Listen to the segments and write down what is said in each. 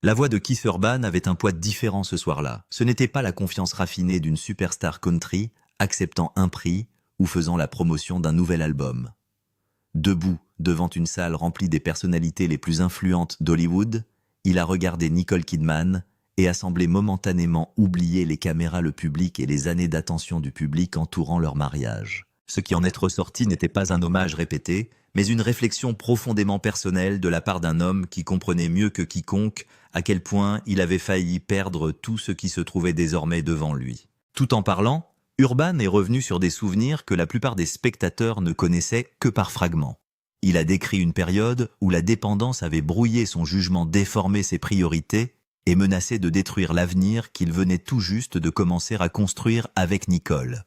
La voix de Keith Urban avait un poids différent ce soir-là. Ce n'était pas la confiance raffinée d'une superstar country, acceptant un prix ou faisant la promotion d'un nouvel album. Debout devant une salle remplie des personnalités les plus influentes d'Hollywood, il a regardé Nicole Kidman et a semblé momentanément oublier les caméras, le public et les années d'attention du public entourant leur mariage. Ce qui en est ressorti n'était pas un hommage répété, mais une réflexion profondément personnelle de la part d'un homme qui comprenait mieux que quiconque à quel point il avait failli perdre tout ce qui se trouvait désormais devant lui. Tout en parlant, Urban est revenu sur des souvenirs que la plupart des spectateurs ne connaissaient que par fragments. Il a décrit une période où la dépendance avait brouillé son jugement, déformé ses priorités et menacé de détruire l'avenir qu'il venait tout juste de commencer à construire avec Nicole.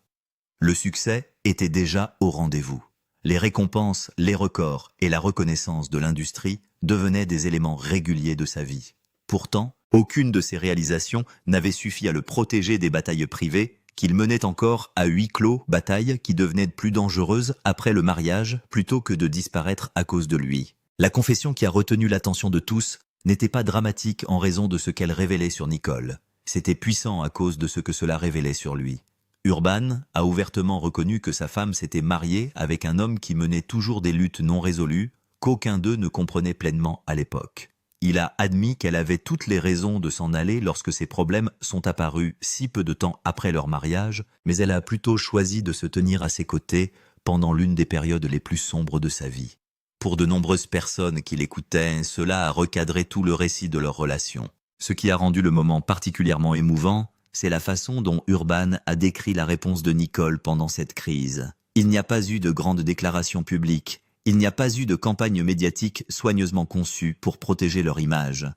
Le succès était déjà au rendez-vous. Les récompenses, les records et la reconnaissance de l'industrie devenaient des éléments réguliers de sa vie. Pourtant, aucune de ces réalisations n'avait suffi à le protéger des batailles privées qu'il menait encore à huis clos, batailles qui devenaient plus dangereuses après le mariage plutôt que de disparaître à cause de lui. La confession qui a retenu l'attention de tous n'était pas dramatique en raison de ce qu'elle révélait sur Nicole. C'était puissant à cause de ce que cela révélait sur lui. Urban a ouvertement reconnu que sa femme s'était mariée avec un homme qui menait toujours des luttes non résolues, qu'aucun d'eux ne comprenait pleinement à l'époque. Il a admis qu'elle avait toutes les raisons de s'en aller lorsque ces problèmes sont apparus si peu de temps après leur mariage, mais elle a plutôt choisi de se tenir à ses côtés pendant l'une des périodes les plus sombres de sa vie. Pour de nombreuses personnes qui l'écoutaient, cela a recadré tout le récit de leur relation. Ce qui a rendu le moment particulièrement émouvant, c'est la façon dont Urban a décrit la réponse de Nicole pendant cette crise. Il n'y a pas eu de grandes déclarations publiques. Il n'y a pas eu de campagne médiatique soigneusement conçue pour protéger leur image.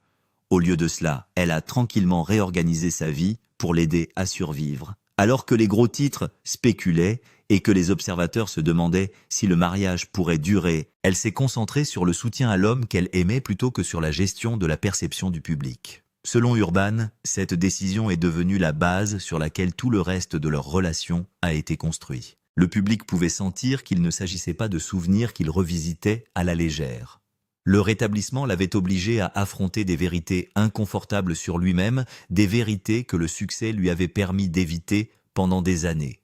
Au lieu de cela, elle a tranquillement réorganisé sa vie pour l'aider à survivre. Alors que les gros titres spéculaient et que les observateurs se demandaient si le mariage pourrait durer, elle s'est concentrée sur le soutien à l'homme qu'elle aimait plutôt que sur la gestion de la perception du public. Selon Urban, cette décision est devenue la base sur laquelle tout le reste de leur relation a été construit. Le public pouvait sentir qu'il ne s'agissait pas de souvenirs qu'il revisitait à la légère. Le rétablissement l'avait obligé à affronter des vérités inconfortables sur lui-même, des vérités que le succès lui avait permis d'éviter pendant des années.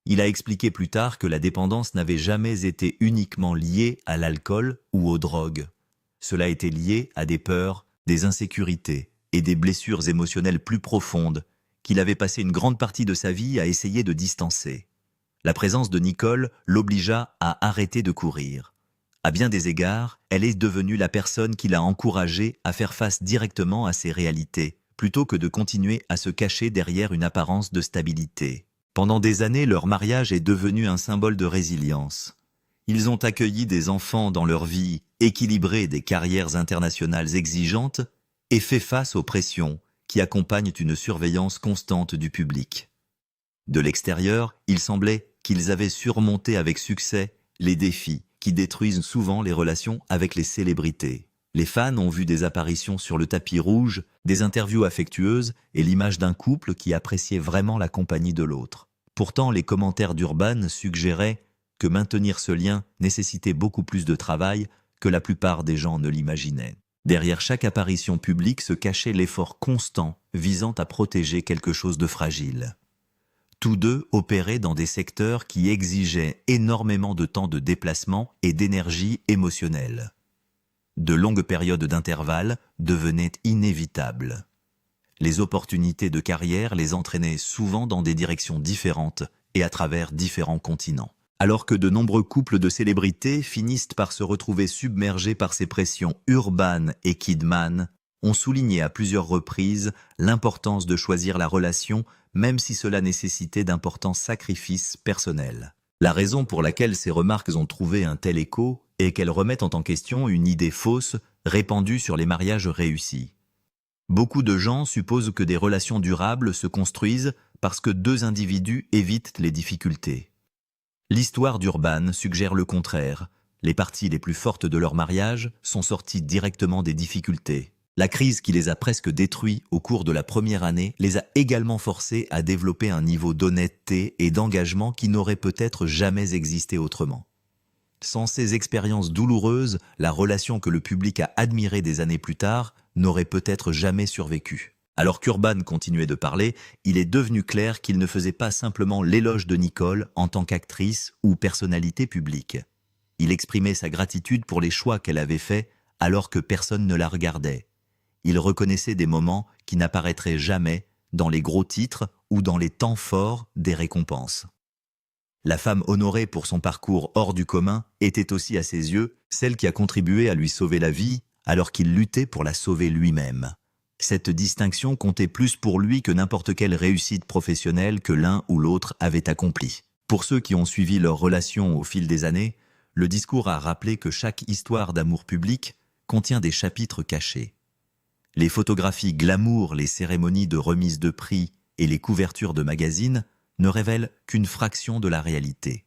Il a expliqué plus tard que la dépendance n'avait jamais été uniquement liée à l'alcool ou aux drogues. Cela était lié à des peurs, des insécurités et des blessures émotionnelles plus profondes qu'il avait passé une grande partie de sa vie à essayer de distancer. La présence de Nicole l'obligea à arrêter de courir. À bien des égards, elle est devenue la personne qui l'a encouragé à faire face directement à ses réalités, plutôt que de continuer à se cacher derrière une apparence de stabilité. Pendant des années, leur mariage est devenu un symbole de résilience. Ils ont accueilli des enfants dans leur vie, équilibré des carrières internationales exigeantes et fait face aux pressions qui accompagnent une surveillance constante du public. De l'extérieur, il semblait qu'ils avaient surmonté avec succès les défis qui détruisent souvent les relations avec les célébrités. Les fans ont vu des apparitions sur le tapis rouge, des interviews affectueuses et l'image d'un couple qui appréciait vraiment la compagnie de l'autre. Pourtant, les commentaires d'Urban suggéraient que maintenir ce lien nécessitait beaucoup plus de travail que la plupart des gens ne l'imaginaient. Derrière chaque apparition publique se cachait l'effort constant visant à protéger quelque chose de fragile. Tous deux opéraient dans des secteurs qui exigeaient énormément de temps de déplacement et d'énergie émotionnelle. De longues périodes d'intervalle devenaient inévitables. Les opportunités de carrière les entraînaient souvent dans des directions différentes et à travers différents continents. Alors que de nombreux couples de célébrités finissent par se retrouver submergés par ces pressions, Urban et Kidman ont souligné à plusieurs reprises l'importance de choisir la relation même si cela nécessitait d'importants sacrifices personnels. La raison pour laquelle ces remarques ont trouvé un tel écho est qu'elles remettent en question une idée fausse répandue sur les mariages réussis. Beaucoup de gens supposent que des relations durables se construisent parce que deux individus évitent les difficultés. L'histoire d'Urban suggère le contraire. Les parties les plus fortes de leur mariage sont sorties directement des difficultés. La crise qui les a presque détruits au cours de la première année les a également forcés à développer un niveau d'honnêteté et d'engagement qui n'aurait peut-être jamais existé autrement. Sans ces expériences douloureuses, la relation que le public a admirée des années plus tard n'aurait peut-être jamais survécu. Alors qu'Urban continuait de parler, il est devenu clair qu'il ne faisait pas simplement l'éloge de Nicole en tant qu'actrice ou personnalité publique. Il exprimait sa gratitude pour les choix qu'elle avait faits alors que personne ne la regardait. Il reconnaissait des moments qui n'apparaîtraient jamais dans les gros titres ou dans les temps forts des récompenses. La femme honorée pour son parcours hors du commun était aussi à ses yeux celle qui a contribué à lui sauver la vie alors qu'il luttait pour la sauver lui-même. Cette distinction comptait plus pour lui que n'importe quelle réussite professionnelle que l'un ou l'autre avait accomplie. Pour ceux qui ont suivi leur relation au fil des années, le discours a rappelé que chaque histoire d'amour public contient des chapitres cachés. Les photographies glamour, les cérémonies de remise de prix et les couvertures de magazines ne révèlent qu'une fraction de la réalité.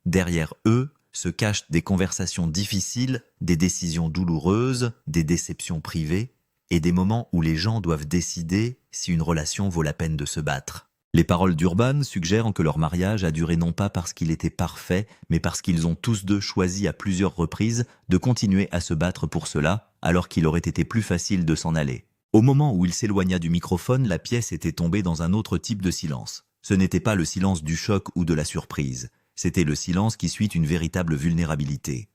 Derrière eux se cachent des conversations difficiles, des décisions douloureuses, des déceptions privées et des moments où les gens doivent décider si une relation vaut la peine de se battre. Les paroles d'Urban suggèrent que leur mariage a duré non pas parce qu'il était parfait, mais parce qu'ils ont tous deux choisi à plusieurs reprises de continuer à se battre pour cela, alors qu'il aurait été plus facile de s'en aller. Au moment où il s'éloigna du microphone, la pièce était tombée dans un autre type de silence. Ce n'était pas le silence du choc ou de la surprise, c'était le silence qui suit une véritable vulnérabilité.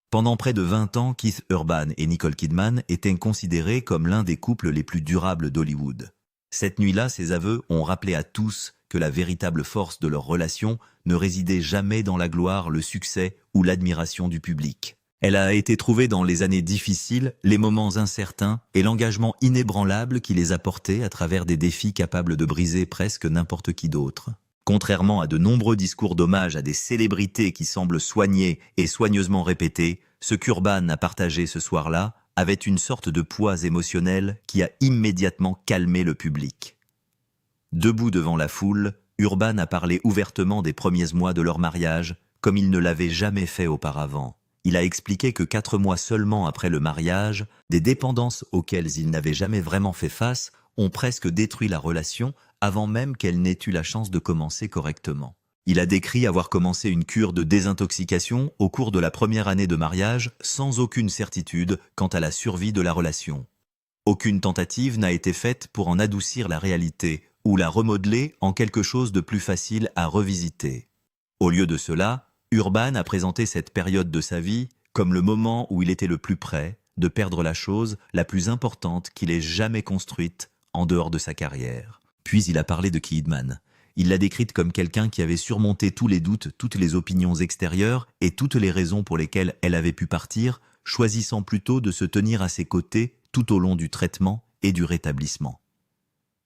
Pendant près de 20 ans, Keith Urban et Nicole Kidman étaient considérés comme l'un des couples les plus durables d'Hollywood. Cette nuit-là, ces aveux ont rappelé à tous que la véritable force de leur relation ne résidait jamais dans la gloire, le succès ou l'admiration du public. Elle a été trouvée dans les années difficiles, les moments incertains et l'engagement inébranlable qui les a portés à travers des défis capables de briser presque n'importe qui d'autre. Contrairement à de nombreux discours d'hommage à des célébrités qui semblent soignés et soigneusement répétés, ce qu'Urban a partagé ce soir-là avait une sorte de poids émotionnel qui a immédiatement calmé le public. Debout devant la foule, Urban a parlé ouvertement des premiers mois de leur mariage, comme il ne l'avait jamais fait auparavant. Il a expliqué que 4 mois seulement après le mariage, des dépendances auxquelles il n'avait jamais vraiment fait face ont presque détruit la relation avant même qu'elle n'ait eu la chance de commencer correctement. Il a décrit avoir commencé une cure de désintoxication au cours de la première année de mariage sans aucune certitude quant à la survie de la relation. Aucune tentative n'a été faite pour en adoucir la réalité ou la remodeler en quelque chose de plus facile à revisiter. Au lieu de cela, Urban a présenté cette période de sa vie comme le moment où il était le plus près de perdre la chose la plus importante qu'il ait jamais construite en dehors de sa carrière. Puis il a parlé de Kidman. Il l'a décrite comme quelqu'un qui avait surmonté tous les doutes, toutes les opinions extérieures et toutes les raisons pour lesquelles elle avait pu partir, choisissant plutôt de se tenir à ses côtés tout au long du traitement et du rétablissement.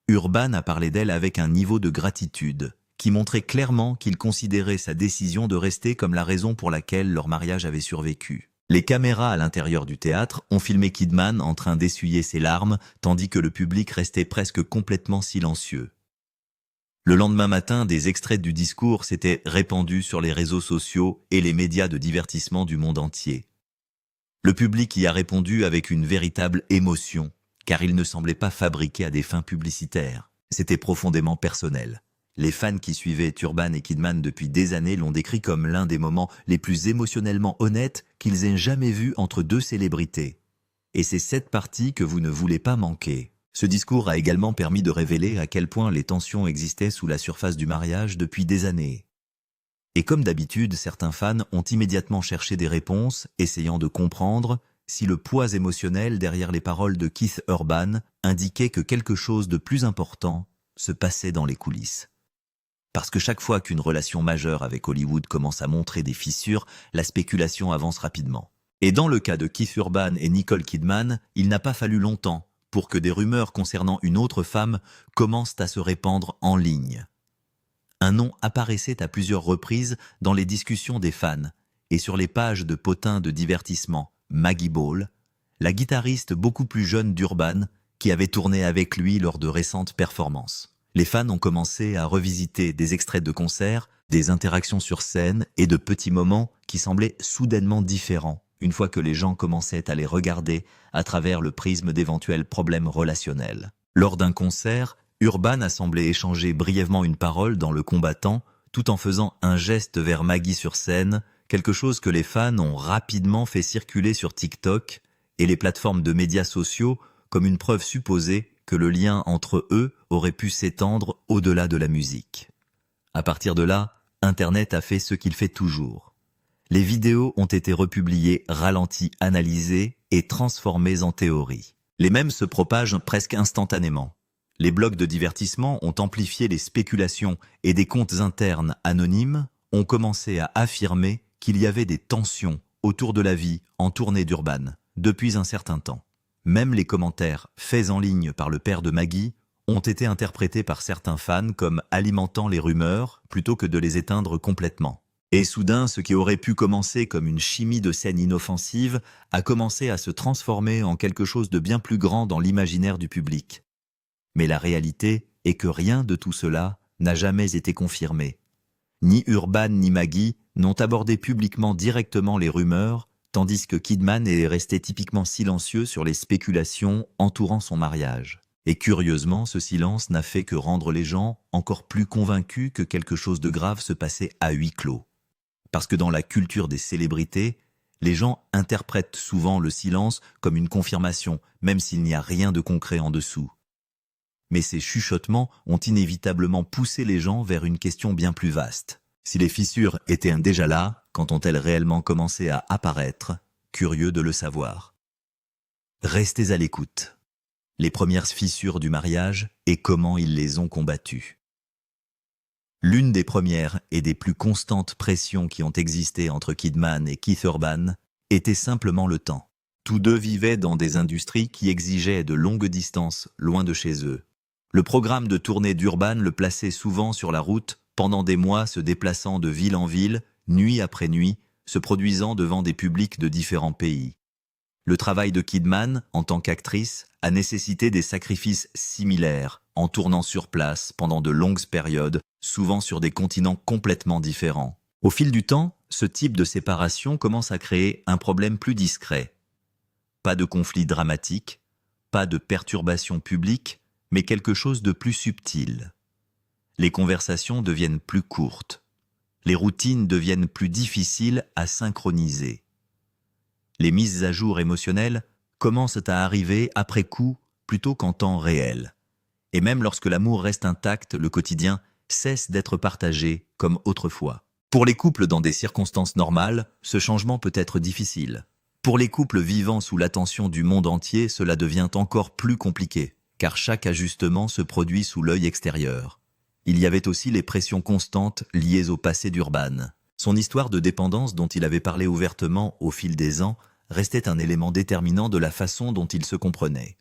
Urban a parlé d'elle avec un niveau de gratitude qui montrait clairement qu'il considérait sa décision de rester comme la raison pour laquelle leur mariage avait survécu. Les caméras à l'intérieur du théâtre ont filmé Kidman en train d'essuyer ses larmes, tandis que le public restait presque complètement silencieux. Le lendemain matin, des extraits du discours s'étaient répandus sur les réseaux sociaux et les médias de divertissement du monde entier. Le public y a répondu avec une véritable émotion, car il ne semblait pas fabriqué à des fins publicitaires. C'était profondément personnel. Les fans qui suivaient Urban et Kidman depuis des années l'ont décrit comme l'un des moments les plus émotionnellement honnêtes qu'ils aient jamais vus entre deux célébrités. Et c'est cette partie que vous ne voulez pas manquer. Ce discours a également permis de révéler à quel point les tensions existaient sous la surface du mariage depuis des années. Et comme d'habitude, certains fans ont immédiatement cherché des réponses, essayant de comprendre si le poids émotionnel derrière les paroles de Keith Urban indiquait que quelque chose de plus important se passait dans les coulisses. Parce que chaque fois qu'une relation majeure avec Hollywood commence à montrer des fissures, la spéculation avance rapidement. Et dans le cas de Keith Urban et Nicole Kidman, il n'a pas fallu longtemps pour que des rumeurs concernant une autre femme commencent à se répandre en ligne. Un nom apparaissait à plusieurs reprises dans les discussions des fans et sur les pages de potins de divertissement, Maggie Ball, la guitariste beaucoup plus jeune d'Urban qui avait tourné avec lui lors de récentes performances. Les fans ont commencé à revisiter des extraits de concerts, des interactions sur scène et de petits moments qui semblaient soudainement différents une fois que les gens commençaient à les regarder à travers le prisme d'éventuels problèmes relationnels. Lors d'un concert, Urban a semblé échanger brièvement une parole dans le combattant tout en faisant un geste vers Maggie sur scène, quelque chose que les fans ont rapidement fait circuler sur TikTok et les plateformes de médias sociaux comme une preuve supposée que le lien entre eux aurait pu s'étendre au-delà de la musique. À partir de là, Internet a fait ce qu'il fait toujours. Les vidéos ont été republiées, ralenties, analysées et transformées en théories. Les mèmes se propagent presque instantanément. Les blogs de divertissement ont amplifié les spéculations et des comptes internes anonymes ont commencé à affirmer qu'il y avait des tensions autour de la vie en tournée d'Urban depuis un certain temps. Même les commentaires faits en ligne par le père de Maggie ont été interprétés par certains fans comme alimentant les rumeurs plutôt que de les éteindre complètement. Et soudain, ce qui aurait pu commencer comme une chimie de scène inoffensive a commencé à se transformer en quelque chose de bien plus grand dans l'imaginaire du public. Mais la réalité est que rien de tout cela n'a jamais été confirmé. Ni Urban ni Maggie n'ont abordé publiquement directement les rumeurs, tandis que Kidman est resté typiquement silencieux sur les spéculations entourant son mariage. Et curieusement, ce silence n'a fait que rendre les gens encore plus convaincus que quelque chose de grave se passait à huis clos. Parce que dans la culture des célébrités, les gens interprètent souvent le silence comme une confirmation, même s'il n'y a rien de concret en dessous. Mais ces chuchotements ont inévitablement poussé les gens vers une question bien plus vaste. Si les fissures étaient déjà là, quand ont-elles réellement commencé à apparaître? Curieux de le savoir. Restez à l'écoute. Les premières fissures du mariage et comment ils les ont combattues. L'une des premières et des plus constantes pressions qui ont existé entre Kidman et Keith Urban était simplement le temps. Tous deux vivaient dans des industries qui exigeaient de longues distances loin de chez eux. Le programme de tournée d'Urban le plaçait souvent sur la route, pendant des mois se déplaçant de ville en ville, nuit après nuit, se produisant devant des publics de différents pays. Le travail de Kidman, en tant qu'actrice, a nécessité des sacrifices similaires, en tournant sur place pendant de longues périodes, souvent sur des continents complètement différents. Au fil du temps, ce type de séparation commence à créer un problème plus discret. Pas de conflit dramatique, pas de perturbation publique, mais quelque chose de plus subtil. Les conversations deviennent plus courtes. Les routines deviennent plus difficiles à synchroniser. Les mises à jour émotionnelles commencent à arriver après coup plutôt qu'en temps réel. Et même lorsque l'amour reste intact, le quotidien cesse d'être partagé comme autrefois. Pour les couples dans des circonstances normales, ce changement peut être difficile. Pour les couples vivant sous l'attention du monde entier, cela devient encore plus compliqué, car chaque ajustement se produit sous l'œil extérieur. Il y avait aussi les pressions constantes liées au passé d'Urban. Son histoire de dépendance dont il avait parlé ouvertement au fil des ans restait un élément déterminant de la façon dont il se comprenait.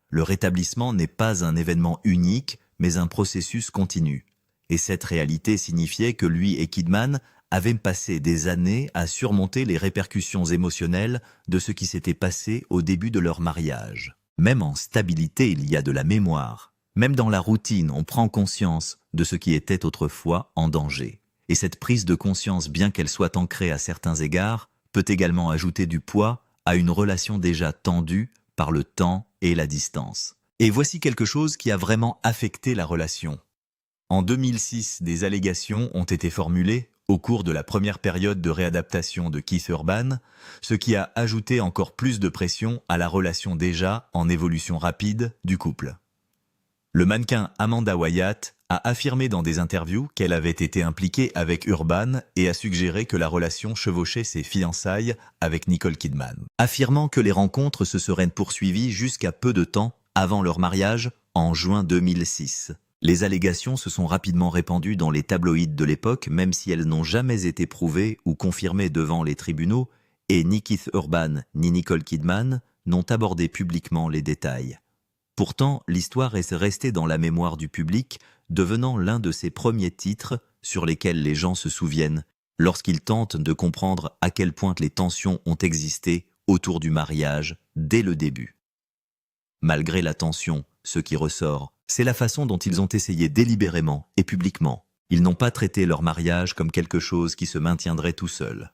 Le rétablissement n'est pas un événement unique, mais un processus continu. Et cette réalité signifiait que lui et Kidman avaient passé des années à surmonter les répercussions émotionnelles de ce qui s'était passé au début de leur mariage. Même en stabilité, il y a de la mémoire. Même dans la routine, on prend conscience de ce qui était autrefois en danger. Et cette prise de conscience, bien qu'elle soit ancrée à certains égards, peut également ajouter du poids à une relation déjà tendue par le temps et la distance. Et voici quelque chose qui a vraiment affecté la relation. En 2006, des allégations ont été formulées au cours de la première période de réadaptation de Keith Urban, ce qui a ajouté encore plus de pression à la relation déjà en évolution rapide du couple. Le mannequin Amanda Wyatt a affirmé dans des interviews qu'elle avait été impliquée avec Urban et a suggéré que la relation chevauchait ses fiançailles avec Nicole Kidman, affirmant que les rencontres se seraient poursuivies jusqu'à peu de temps avant leur mariage en juin 2006. Les allégations se sont rapidement répandues dans les tabloïds de l'époque, même si elles n'ont jamais été prouvées ou confirmées devant les tribunaux, et ni Keith Urban ni Nicole Kidman n'ont abordé publiquement les détails. Pourtant, l'histoire est restée dans la mémoire du public, devenant l'un de ces premiers titres sur lesquels les gens se souviennent lorsqu'ils tentent de comprendre à quel point les tensions ont existé autour du mariage dès le début. Malgré la tension, ce qui ressort, c'est la façon dont ils ont essayé délibérément et publiquement. Ils n'ont pas traité leur mariage comme quelque chose qui se maintiendrait tout seul.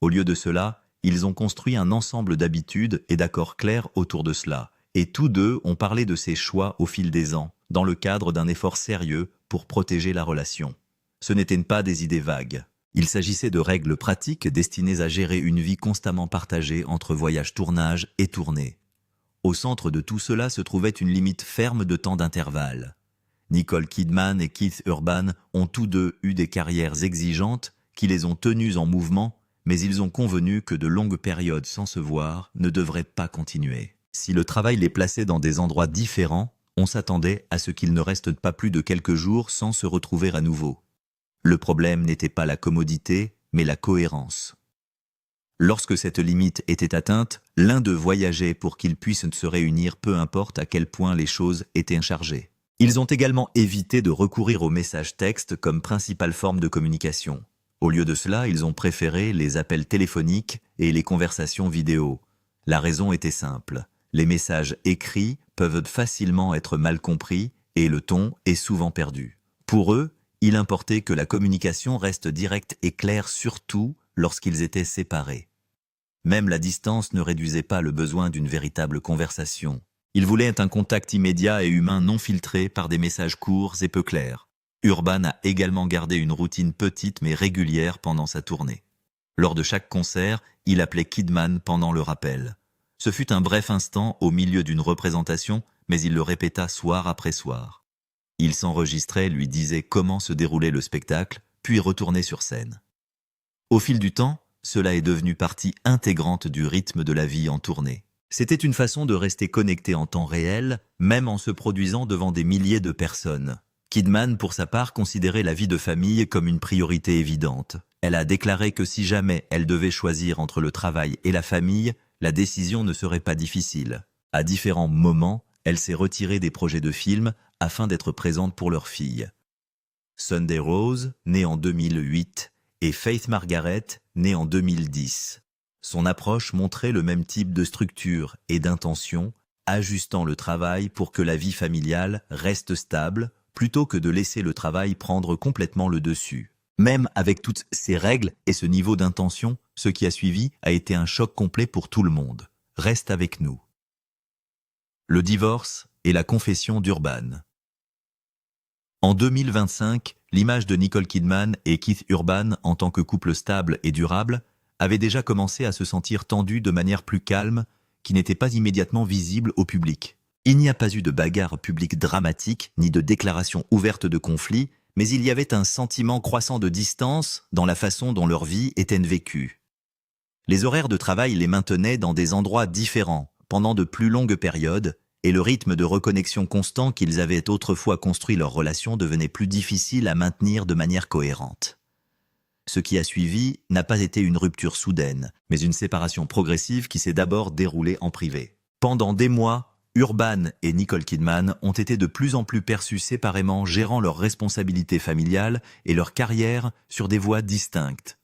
Au lieu de cela, ils ont construit un ensemble d'habitudes et d'accords clairs autour de cela, et tous deux ont parlé de ces choix au fil des ans, dans le cadre d'un effort sérieux pour protéger la relation. Ce n'étaient pas des idées vagues. Il s'agissait de règles pratiques destinées à gérer une vie constamment partagée entre voyage-tournage et tournée. Au centre de tout cela se trouvait une limite ferme de temps d'intervalle. Nicole Kidman et Keith Urban ont tous deux eu des carrières exigeantes qui les ont tenus en mouvement, mais ils ont convenu que de longues périodes sans se voir ne devraient pas continuer. Si le travail les plaçait dans des endroits différents, on s'attendait à ce qu'ils ne restent pas plus de quelques jours sans se retrouver à nouveau. Le problème n'était pas la commodité, mais la cohérence. Lorsque cette limite était atteinte, l'un d'eux voyageait pour qu'ils puissent se réunir peu importe à quel point les choses étaient chargées. Ils ont également évité de recourir aux messages textes comme principale forme de communication. Au lieu de cela, ils ont préféré les appels téléphoniques et les conversations vidéo. La raison était simple. Les messages écrits peuvent facilement être mal compris et le ton est souvent perdu. Pour eux, il importait que la communication reste directe et claire surtout lorsqu'ils étaient séparés. Même la distance ne réduisait pas le besoin d'une véritable conversation. Ils voulaient un contact immédiat et humain non filtré par des messages courts et peu clairs. Urban a également gardé une routine petite mais régulière pendant sa tournée. Lors de chaque concert, il appelait Kidman pendant le rappel. Ce fut un bref instant au milieu d'une représentation, mais il le répéta soir après soir. Il s'enregistrait, lui disait comment se déroulait le spectacle, puis retournait sur scène. Au fil du temps, cela est devenu partie intégrante du rythme de la vie en tournée. C'était une façon de rester connecté en temps réel, même en se produisant devant des milliers de personnes. Kidman, pour sa part, considérait la vie de famille comme une priorité évidente. Elle a déclaré que si jamais elle devait choisir entre le travail et la famille, la décision ne serait pas difficile. À différents moments, elle s'est retirée des projets de films afin d'être présente pour leur fille. Sunday Rose, née en 2008, et Faith Margaret, née en 2010. Son approche montrait le même type de structure et d'intention, ajustant le travail pour que la vie familiale reste stable, plutôt que de laisser le travail prendre complètement le dessus. Même avec toutes ces règles et ce niveau d'intention, ce qui a suivi a été un choc complet pour tout le monde. Reste avec nous. Le divorce et la confession d'Urban. En 2025, l'image de Nicole Kidman et Keith Urban en tant que couple stable et durable avait déjà commencé à se sentir tendue de manière plus calme, qui n'était pas immédiatement visible au public. Il n'y a pas eu de bagarre publique dramatique, ni de déclaration ouverte de conflit, mais il y avait un sentiment croissant de distance dans la façon dont leur vie était vécue. Les horaires de travail les maintenaient dans des endroits différents, pendant de plus longues périodes, et le rythme de reconnexion constant qu'ils avaient autrefois construit leur relation devenait plus difficile à maintenir de manière cohérente. Ce qui a suivi n'a pas été une rupture soudaine, mais une séparation progressive qui s'est d'abord déroulée en privé. Pendant des mois, Urban et Nicole Kidman ont été de plus en plus perçus séparément, gérant leurs responsabilités familiales et leur carrière sur des voies distinctes.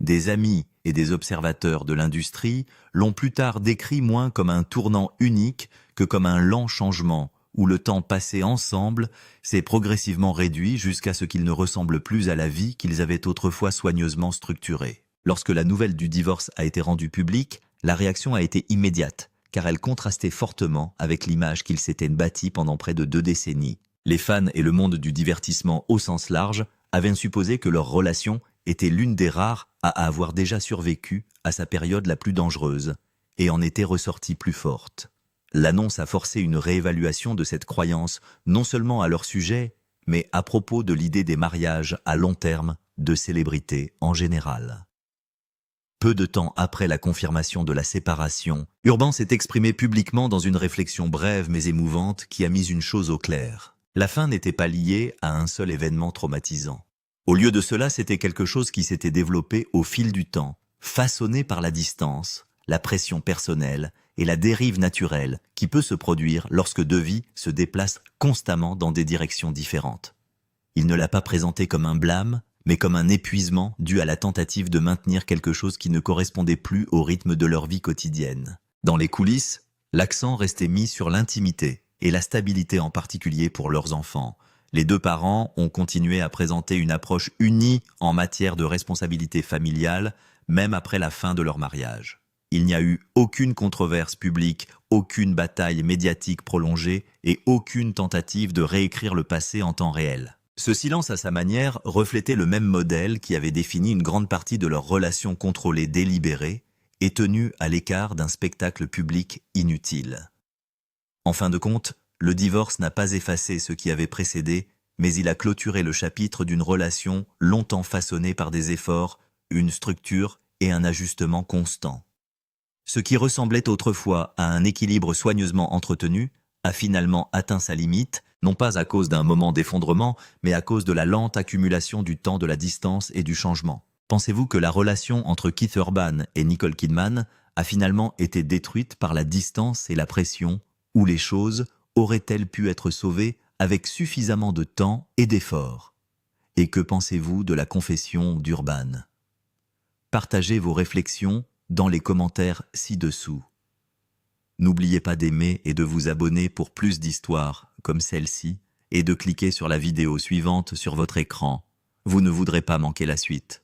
Des amis et des observateurs de l'industrie l'ont plus tard décrit moins comme un tournant unique que comme un lent changement où le temps passé ensemble s'est progressivement réduit jusqu'à ce qu'il ne ressemble plus à la vie qu'ils avaient autrefois soigneusement structurée. Lorsque la nouvelle du divorce a été rendue publique, la réaction a été immédiate, car elle contrastait fortement avec l'image qu'ils s'étaient bâtie pendant près de 2 décennies. Les fans et le monde du divertissement au sens large avaient supposé que leur relation était l'une des rares à avoir déjà survécu à sa période la plus dangereuse, et en était ressortie plus forte. L'annonce a forcé une réévaluation de cette croyance, non seulement à leur sujet, mais à propos de l'idée des mariages à long terme de célébrités en général. Peu de temps après la confirmation de la séparation, Urban s'est exprimé publiquement dans une réflexion brève mais émouvante qui a mis une chose au clair. La fin n'était pas liée à un seul événement traumatisant. Au lieu de cela, c'était quelque chose qui s'était développé au fil du temps, façonné par la distance, la pression personnelle et la dérive naturelle qui peut se produire lorsque 2 vies se déplacent constamment dans des directions différentes. Il ne l'a pas présenté comme un blâme, mais comme un épuisement dû à la tentative de maintenir quelque chose qui ne correspondait plus au rythme de leur vie quotidienne. Dans les coulisses, l'accent restait mis sur l'intimité et la stabilité en particulier pour leurs enfants. Les 2 parents ont continué à présenter une approche unie en matière de responsabilité familiale, même après la fin de leur mariage. Il n'y a eu aucune controverse publique, aucune bataille médiatique prolongée et aucune tentative de réécrire le passé en temps réel. Ce silence à sa manière reflétait le même modèle qui avait défini une grande partie de leur relation contrôlée délibérée et tenue à l'écart d'un spectacle public inutile. En fin de compte, le divorce n'a pas effacé ce qui avait précédé, mais il a clôturé le chapitre d'une relation longtemps façonnée par des efforts, une structure et un ajustement constant. Ce qui ressemblait autrefois à un équilibre soigneusement entretenu a finalement atteint sa limite, non pas à cause d'un moment d'effondrement, mais à cause de la lente accumulation du temps de la distance et du changement. Pensez-vous que la relation entre Keith Urban et Nicole Kidman a finalement été détruite par la distance et la pression, ou les choses auraient-elles pu être sauvées avec suffisamment de temps et d'efforts? Et que pensez-vous de la confession d'Urban? Partagez vos réflexions dans les commentaires ci-dessous. N'oubliez pas d'aimer et de vous abonner pour plus d'histoires comme celle-ci et de cliquer sur la vidéo suivante sur votre écran. Vous ne voudrez pas manquer la suite.